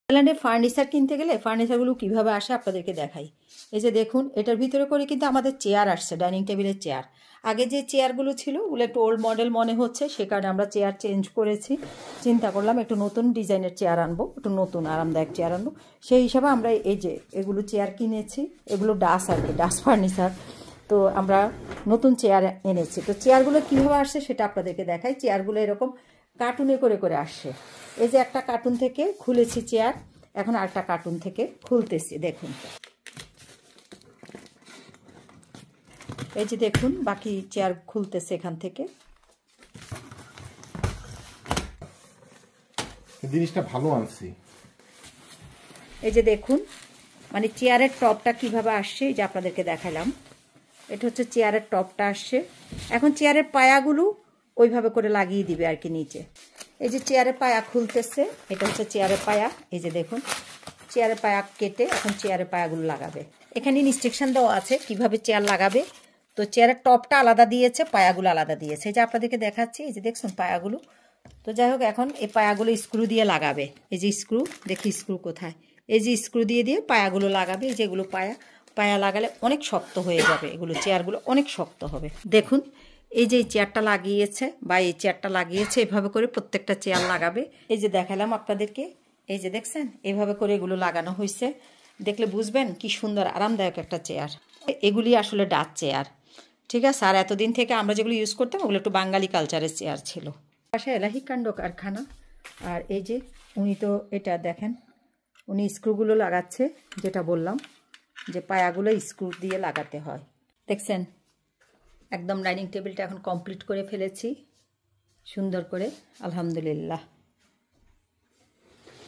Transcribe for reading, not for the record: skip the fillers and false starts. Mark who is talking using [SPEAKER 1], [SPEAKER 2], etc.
[SPEAKER 1] নেদারল্যান্ডে furniture কিনতে গেলে ফার্নিচারগুলো কীভাবে আসে আপনাদেরকে দেখাই। এই যে দেখুন, এটার ভিতরে করে কিন্তু আমাদের চেয়ার আসছে, ডাইনিং টেবিলের চেয়ার। আগে যে চেয়ারগুলো ছিল ওগুলো একটু ওল্ড মডেল মনে হচ্ছে, সে কারণে আমরা চেয়ার চেঞ্জ করেছি। চিন্তা করলাম একটু নতুন ডিজাইনের চেয়ার আনবো, একটু নতুন আরামদায়ক চেয়ার আনবো। সেই হিসাবে আমরা এই যে এগুলো চেয়ার কিনেছি, এগুলো ডাস আর কি, ডাস ফার্নিচার। তো আমরা নতুন চেয়ার এনেছি। তো চেয়ারগুলো কীভাবে আসছে সেটা আপনাদেরকে দেখাই। চেয়ারগুলো এরকম কার্টুনে করে করে আসছে। এই যে একটা কার্টুন থেকে খুলেছি চেয়ার, এখন আরেকটা কার্টুন থেকে খুলতেছি। দেখুন, এই যে দেখুন বাকি চেয়ার খুলতেছে এখান থেকে।
[SPEAKER 2] জিনিসটা ভালো আনছি।
[SPEAKER 1] এই যে দেখুন, মানে চেয়ারের টপটা কিভাবে আসছে এই যে আপনাদেরকে দেখালাম। এটা হচ্ছে চেয়ারের টপটা আসছে। এখন চেয়ারের পায়াগুলো ওইভাবে করে লাগিয়ে দিবে আর কি নিচে। এই যে চেয়ারের পায়া খুলতেছে, এটা হচ্ছে চেয়ারের পায়া। এই যে দেখুন, চেয়ারের পায়া কেটে এখন চেয়ারের পায়াগুলো লাগাবে। এখানে ইনস্ট্রাকশন দেওয়া আছে কিভাবে চেয়ার লাগাবে। তো চেয়ারের টপটা আলাদা দিয়েছে, পায়াগুলো আলাদা দিয়েছে। এই যে আপনাদেরকে দেখাচ্ছি, এই যে দেখছেন পায়াগুলো। তো যাই হোক, এখন এই পায়াগুলো স্ক্রু দিয়ে লাগাবে। এই যে স্ক্রু, দেখি স্ক্রু কোথায়। এই যে স্ক্রু দিয়ে দিয়ে পায়াগুলো লাগাবে। এই যেগুলো পায়া লাগালে অনেক শক্ত হয়ে যাবে, এগুলো চেয়ারগুলো অনেক শক্ত হবে। দেখুন, এই যে চেয়ারটা লাগিয়েছে বা এই চেয়ারটা লাগিয়েছে, এভাবে করে প্রত্যেকটা চেয়ার লাগাবে। এই যে দেখালাম আপনাদেরকে, এই যে দেখছেন এভাবে করে এগুলো লাগানো হয়েছে। দেখলে বুঝবেন কি সুন্দর আরামদায়ক একটা চেয়ার। এগুলি আসলে ডাচ চেয়ার, ঠিক আছে। আর এতদিন থেকে আমরা যেগুলো ইউজ করতাম ওগুলো একটু বাঙালি কালচারের চেয়ার ছিল। পাশে এলাহি কাণ্ড কারখানা। আর এই যে উনি তো এটা দেখেন, উনি স্ক্রুগুলো লাগাচ্ছে, যেটা বললাম যে পায়াগুলো স্ক্রু দিয়ে লাগাতে হয়। দেখছেন, একদম ডাইনিং টেবিলটা এখন কমপ্লিট করে ফেলেছি সুন্দর করে, আলহামদুলিল্লাহ।